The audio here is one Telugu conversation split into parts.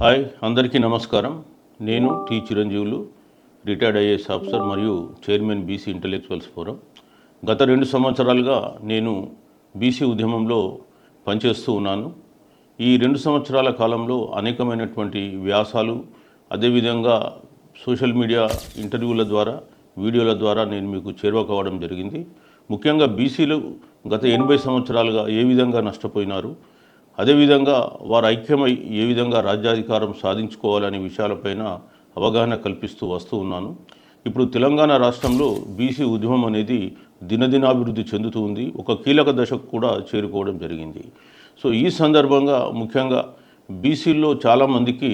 హాయ్ అందరికీ నమస్కారం. నేను టి చిరంజీవులు, రిటైర్డ్ ఐఏఎస్ ఆఫీసర్ మరియు చైర్మన్ బీసీ ఇంటలెక్చువల్స్ ఫోరం. గత 2 సంవత్సరాలుగా నేను బీసీ ఉద్యమంలో పనిచేస్తూ ఉన్నాను. ఈ 2 సంవత్సరాల కాలంలో అనేకమైనటువంటి వ్యాసాలు, అదేవిధంగా సోషల్ మీడియా ఇంటర్వ్యూల ద్వారా, వీడియోల ద్వారా నేను మీకు చేరువ కావడం జరిగింది. ముఖ్యంగా బీసీలు గత 80 సంవత్సరాలుగా ఏ విధంగా నష్టపోయినారు, అదేవిధంగా వారు ఐక్యమై ఏ విధంగా రాజ్యాధికారం సాధించుకోవాలనే విషయాలపైన అవగాహన కల్పిస్తూ వస్తూ ఉన్నాను. ఇప్పుడు తెలంగాణ రాష్ట్రంలో బీసీ ఉద్యమం అనేది దినదినాభివృద్ధి చెందుతూ ఉంది. ఒక కీలక దశకు కూడా చేరుకోవడం జరిగింది. సో ఈ సందర్భంగా ముఖ్యంగా బీసీల్లో చాలామందికి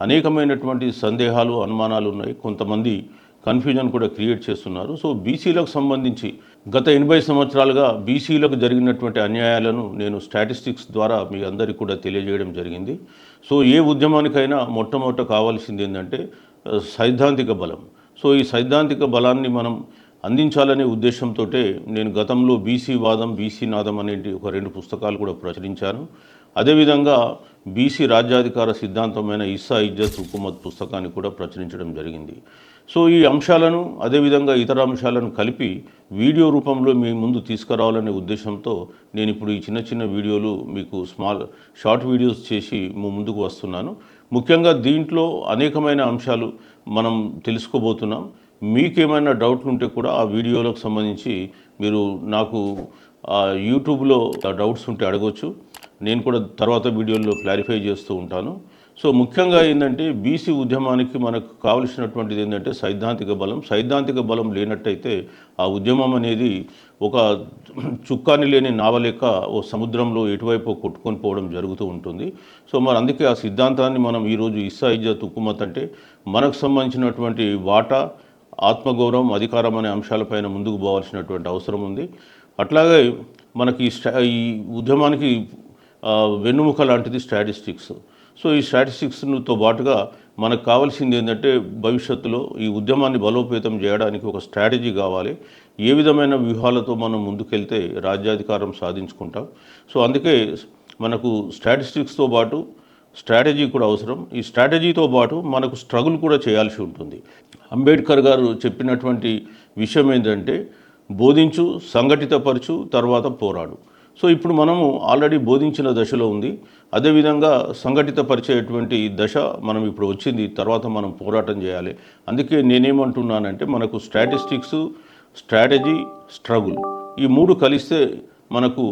అనేకమైనటువంటి సందేహాలు, అనుమానాలు ఉన్నాయి. కొంతమంది కన్ఫ్యూజన్ కూడా క్రియేట్ చేస్తున్నారు. సో బీసీలకు సంబంధించి గత 80 సంవత్సరాలుగా బీసీలకు జరిగినటువంటి అన్యాయాలను నేను స్టాటిస్టిక్స్ ద్వారా మీ అందరికీ కూడా తెలియజేయడం జరిగింది. సో ఏ ఉద్యమానికైనా మొట్టమొదట కావాల్సింది ఏంటంటే సైద్ధాంతిక బలం. సో ఈ సైద్ధాంతిక బలాన్ని మనం అందించాలనే ఉద్దేశంతో నేను గతంలో బీసీ వాదం, బీసీ నాదం అనే ఒక 2 పుస్తకాలు కూడా ప్రచురించాను. అదేవిధంగా బీసీ రాజ్యాధికార సిద్ధాంతమైన ఇస్సా ఇజ్జత్ హుకుమత్ పుస్తకాన్ని కూడా ప్రచురించడం జరిగింది. సో ఈ అంశాలను అదేవిధంగా ఇతర అంశాలను కలిపి వీడియో రూపంలో మీ ముందు తీసుకురావాలనే ఉద్దేశంతో నేను ఇప్పుడు ఈ చిన్న చిన్న వీడియోలు మీకు షార్ట్ వీడియోస్ చేసి ముందుకు వస్తున్నాను. ముఖ్యంగా దీంట్లో అనేకమైన అంశాలు మనం తెలుసుకోబోతున్నాం. మీకేమైనా డౌట్లు ఉంటే కూడా ఆ వీడియోలకు సంబంధించి మీరు నాకు యూట్యూబ్లో డౌట్స్ ఉంటే అడగవచ్చు. నేను కూడా తర్వాత వీడియోల్లో క్లారిఫై చేస్తూ ఉంటాను. సో ముఖ్యంగా ఏంటంటే బీసీ ఉద్యమానికి మనకు కావలసినటువంటిది ఏంటంటే సైద్ధాంతిక బలం. సైద్ధాంతిక బలం లేనట్టయితే ఆ ఉద్యమం అనేది ఒక చుక్కాని లేని నావలేక ఓ సముద్రంలో ఎటువైపు కొట్టుకొని పోవడం జరుగుతూ ఉంటుంది. సో మరి అందుకే ఆ సిద్ధాంతాన్ని మనం ఈరోజు ఇస్సా ఇజ్జత్ హుకుమత్ అంటే మనకు సంబంధించినటువంటి వాటా, ఆత్మగౌరవం, అధికారం అనే అంశాలపైన ముందుకు పోవాల్సినటువంటి అవసరం ఉంది. అట్లాగే మనకి ఈ ఉద్యమానికి వెన్నుముక లాంటిది స్టాటిస్టిక్స్. సో ఈ స్టాటిస్టిక్స్తో పాటుగా మనకు కావాల్సింది ఏంటంటే భవిష్యత్తులో ఈ ఉద్యమాన్ని బలోపేతం చేయడానికి ఒక స్ట్రాటజీ కావాలి. ఏ విధమైన వ్యూహాలతో మనం ముందుకెళ్తే రాజ్యాధికారం సాధించుకుంటాం. సో అందుకే మనకు స్టాటిస్టిక్స్తో పాటు స్ట్రాటజీ కూడా అవసరం. ఈ స్ట్రాటజీతో పాటు మనకు స్ట్రగుల్ కూడా చేయాల్సి ఉంటుంది. అంబేద్కర్ గారు చెప్పినటువంటి విషయం ఏంటంటే బోధించు, సంఘటితపరచు, తర్వాత పోరాడు. సో ఇప్పుడు మనము ఆల్రెడీ బోధించిన దశలో ఉంది. అదేవిధంగా సంఘటితపరిచేటువంటి దశ మనం ఇప్పుడు వచ్చింది. తర్వాత మనం పోరాటం చేయాలి. అందుకే నేనేమంటున్నానంటే మనకు స్టాటిస్టిక్స్, స్ట్రాటజీ, స్ట్రగుల్ ఈ 3 కలిస్తే మనకు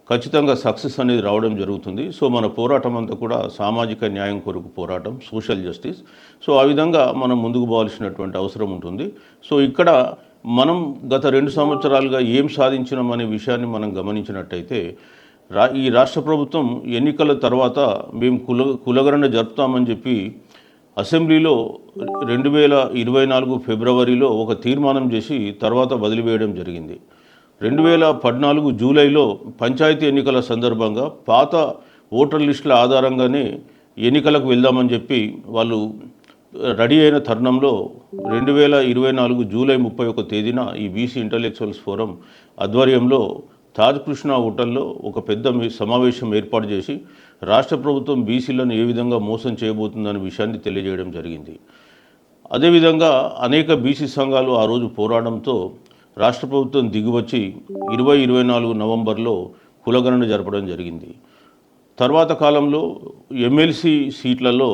ఖచ్చితంగా సక్సెస్ అనేది రావడం జరుగుతుంది. సో మన పోరాటం అంతా కూడా సామాజిక న్యాయం కొరకు పోరాటం, సోషల్ జస్టిస్. సో ఆ విధంగా మనం ముందుకు పోవాల్సినటువంటి అవసరం ఉంటుంది. సో ఇక్కడ మనం గత 2 సంవత్సరాలుగా ఏం సాధించినాం అనే విషయాన్ని మనం గమనించినట్టయితే ఈ రాష్ట్ర ప్రభుత్వం ఎన్నికల తర్వాత మేము కులగణన జరుపుతామని చెప్పి అసెంబ్లీలో 2024 ఫిబ్రవరిలో ఒక తీర్మానం చేసి తర్వాత వదిలివేయడం జరిగింది. 2014 జూలైలో పంచాయతీ ఎన్నికల సందర్భంగా పాత ఓటర్ లిస్టుల ఆధారంగానే ఎన్నికలకు వెళ్దామని చెప్పి వాళ్ళు రెడీ అయిన తరుణంలో 2024 జూలై 31 తేదీన ఈ బీసీ ఇంటలెక్చువల్స్ ఫోరం ఆధ్వర్యంలో తాజ్ కృష్ణ హోటల్లో ఒక పెద్ద సమావేశం ఏర్పాటు చేసి రాష్ట్ర ప్రభుత్వం బీసీలను ఏ విధంగా మోసం చేయబోతుందనే విషయాన్ని తెలియజేయడం జరిగింది. అదేవిధంగా అనేక బీసీ సంఘాలు ఆ రోజు పోరాడంతో రాష్ట్ర ప్రభుత్వం దిగివచ్చి 2024 నవంబర్లో కులగణన జరపడం జరిగింది. తర్వాత కాలంలో ఎమ్మెల్సీ సీట్లలో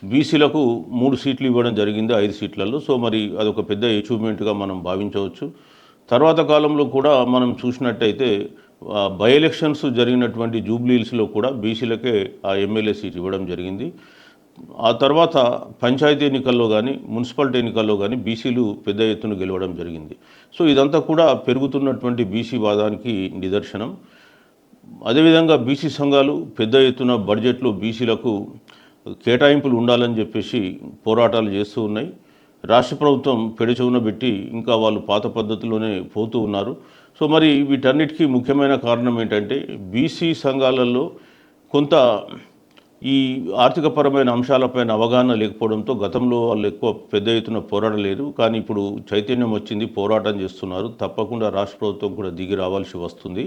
బీసీలకు 3 సీట్లు ఇవ్వడం జరిగింది 5 సీట్లలో. సో మరి అదొక పెద్ద అచీవ్మెంట్గా మనం భావించవచ్చు. తర్వాత కాలంలో కూడా మనం చూసినట్టయితే బై ఎలక్షన్స్ జరిగినటువంటి జూబ్లీహిల్స్లో కూడా బీసీలకే ఆ ఎమ్మెల్యే సీట్ ఇవ్వడం జరిగింది. ఆ తర్వాత పంచాయతీ ఎన్నికల్లో కానీ, మున్సిపాలిటీ ఎన్నికల్లో కానీ బీసీలు పెద్ద ఎత్తున గెలవడం జరిగింది. సో ఇదంతా కూడా పెరుగుతున్నటువంటి బీసీ వాదానికి నిదర్శనం. అదేవిధంగా బీసీ సంఘాలు పెద్ద ఎత్తున బడ్జెట్లో బీసీలకు కేటాయింపులు ఉండాలని చెప్పేసి పోరాటాలు చేస్తూ ఉన్నాయి. రాష్ట్ర ప్రభుత్వం పెడచెవున పెట్టి ఇంకా వాళ్ళు పాత పద్ధతిలోనే పోతూ ఉన్నారు. సో మరి వీటన్నిటికీ ముఖ్యమైన కారణం ఏంటంటే బీసీ సంఘాలలో కొంత ఈ ఆర్థికపరమైన అంశాలపైన అవగాహన లేకపోవడంతో గతంలో వాళ్ళు ఎక్కువ పెద్ద ఎత్తున పోరాడలేరు. కానీ ఇప్పుడు చైతన్యం వచ్చింది, పోరాటం చేస్తున్నారు. తప్పకుండా రాష్ట్ర ప్రభుత్వం కూడా దిగి రావాల్సి వస్తుంది.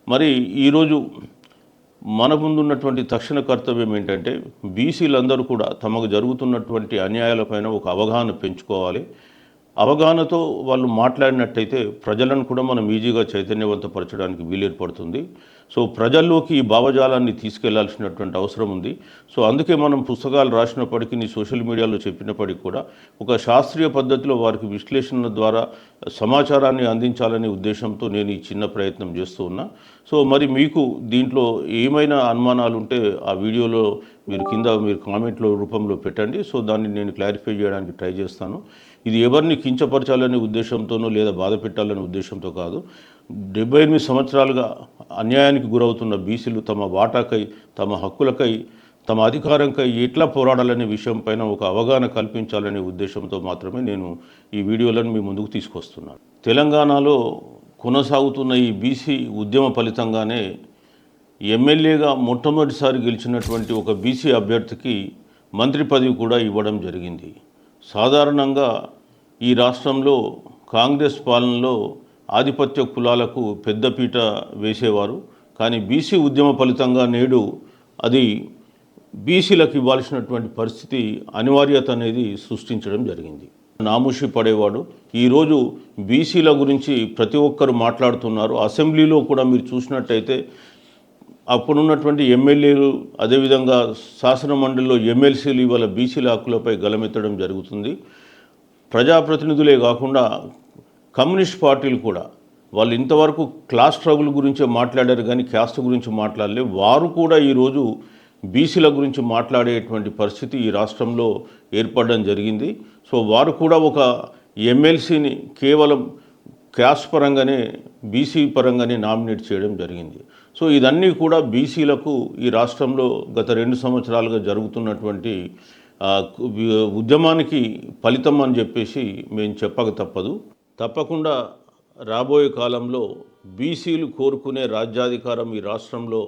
మరి ఈరోజు మన ముందున్నటువంటి తక్షణ కర్తవ్యం ఏంటంటే బీసీలందరూ కూడా తమకు జరుగుతున్నటువంటి అన్యాయాలపైన ఒక అవగాహన పెంచుకోవాలి. అవగాహనతో వాళ్ళు మాట్లాడినట్టయితే ప్రజలను కూడా మనం ఈజీగా చైతన్యవంతపరచడానికి వీలేర్పడుతుంది. సో ప్రజల్లోకి ఈ భావజాలాన్ని తీసుకెళ్లాల్సినటువంటి అవసరం ఉంది. సో అందుకే మనం పుస్తకాలు రాసినప్పటికీ సోషల్ మీడియాలో చెప్పినప్పటికీ కూడా ఒక శాస్త్రీయ పద్ధతిలో వారికి విశ్లేషణ ద్వారా సమాచారాన్ని అందించాలనే ఉద్దేశంతో నేను ఈ చిన్న ప్రయత్నం చేస్తూ ఉన్నా. సో మరి మీకు దీంట్లో ఏమైనా అనుమానాలు ఉంటే ఆ వీడియోలో మీరు కామెంట్లో రూపంలో పెట్టండి. సో దాన్ని నేను క్లారిఫై చేయడానికి ట్రై చేస్తాను. ఇది ఎవరిని కించపరచాలనే ఉద్దేశంతోనో లేదా బాధ పెట్టాలనే ఉద్దేశంతో కాదు. 78 సంవత్సరాలుగా అన్యాయానికి గురవుతున్న బీసీలు తమ వాటాకై, తమ హక్కులకై, తమ అధికారంకై ఎట్లా పోరాడాలనే విషయం పైన ఒక అవగాహన కల్పించాలనే ఉద్దేశంతో మాత్రమే నేను ఈ వీడియోలను మీ ముందుకు తీసుకొస్తున్నాను. తెలంగాణలో కొనసాగుతున్న ఈ బీసీ ఉద్యమ ఫలితంగానే ఎమ్మెల్యేగా మొట్టమొదటిసారి గెలిచినటువంటి ఒక బీసీ అభ్యర్థికి మంత్రి పదవి కూడా ఇవ్వడం జరిగింది. సాధారణంగా ఈ రాష్ట్రంలో కాంగ్రెస్ పాలనలో ఆధిపత్య కులాలకు పెద్దపీట వేసేవారు. కానీ బీసీ ఉద్యమ ఫలితంగా నేడు అది బీసీలకు ఇవ్వాల్సినటువంటి పరిస్థితి అనివార్యత అనేది సృష్టించడం జరిగింది. నామూషి పడేవాడు. ఈరోజు బీసీల గురించి ప్రతి ఒక్కరు మాట్లాడుతున్నారు. అసెంబ్లీలో కూడా మీరు చూసినట్టయితే అప్పుడున్నటువంటి ఎమ్మెల్యేలు, అదేవిధంగా శాసన మండలిలో ఎమ్మెల్సీలు ఇవాళ బీసీల హక్కులపై గలమెత్తడం జరుగుతుంది. ప్రజాప్రతినిధులే కాకుండా కమ్యూనిస్ట్ పార్టీలు కూడా వాళ్ళు ఇంతవరకు క్లాస్ స్ట్రగుల్ గురించే మాట్లాడారు కానీ క్యాస్ట్ గురించి మాట్లాడలే. వారు కూడా ఈరోజు బీసీల గురించి మాట్లాడేటువంటి పరిస్థితి ఈ రాష్ట్రంలో ఏర్పడడం జరిగింది. సో వారు కూడా ఒక ఎమ్మెల్సీని కేవలం క్యాస్ట్ పరంగానే, బీసీ పరంగానే నామినేట్ చేయడం జరిగింది. సో ఇదన్నీ కూడా బీసీలకు ఈ రాష్ట్రంలో గత 2 సంవత్సరాలుగా జరుగుతున్నటువంటి ఉద్యమానికి ఫలితం అని చెప్పేసి మేము చెప్పక తప్పదు. తప్పకుండా రాబోయే కాలంలో బీసీలు కోరుకునే రాజ్యాధికారం ఈ రాష్ట్రంలో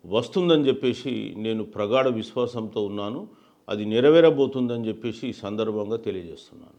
వస్తుందని చెప్పేసి నేను ప్రగాఢ విశ్వాసంతో ఉన్నాను. అది నెరవేరబోతుందని చెప్పేసి ఈ సందర్భంగా తెలియజేస్తున్నాను.